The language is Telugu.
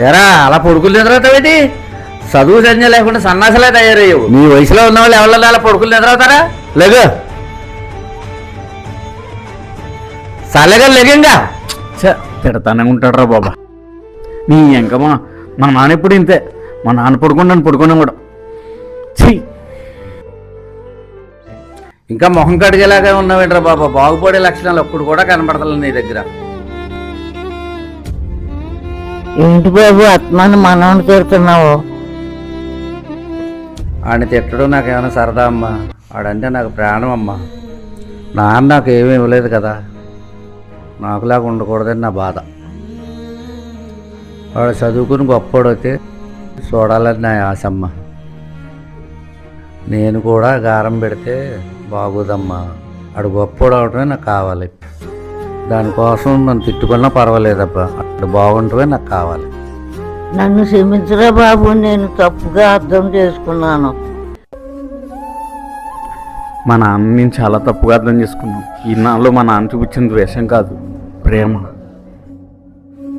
ఎరా అలా పడుకులు నిద్రవుతావేటి? చదువు సంజ లేకుండా సన్నాసలే తయారయ్యావు. నీ వయసులో ఉన్న వాళ్ళు ఎవరి అలా పడుకులు నిద్రవుతారా? లేగు సలేగా లేకంగా తిడతానే ఉంటాడు రా బాబా. నీ ఇంకమా మా నాన్న ఎప్పుడు ఇంతే. మా నాన్న పడుకున్నాను కూడా ఛీ. ఇంకా మొహం కడిగేలాగా ఉన్నావేంట్రా బాబా? బాగుపడే లక్షణాలు ఒప్పుడు కూడా కనపడతలేదు నీ దగ్గర. ఏంటి బాబు ఆత్మాన్ని మనవని తిడుతున్నావు? ఆడిని తిట్టడం నాకేమైనా సరదా అమ్మా? ఆడంటే నాకు ప్రాణం అమ్మా. నాన్న నాకు ఏమీ ఇవ్వలేదు కదా, నాకులాగా ఉండకూడదని నా బాధ. వాడు చదువుకుని గొప్పవాడైతే చూడాలని నా ఆశ అమ్మ. నేను కూడా గారం పెడితే బాగోదమ్మా. వాడు గొప్పవాడు అవటమే నాకు కావాలి. దానికోసం నన్ను తిట్టుకున్నా పర్వాలేదబ్బా, అక్కడ బాగుంటమే నాకు కావాలి. నన్ను క్షమించరా బాబు, నేను తప్పుగా అర్థం చేసుకున్నాను. మా నాన్న నేను చాలా తప్పుగా అర్థం చేసుకున్నాను. ఈ నాలో మా నాన్న చూపించిన ద్వేషం కాదు, ప్రేమ.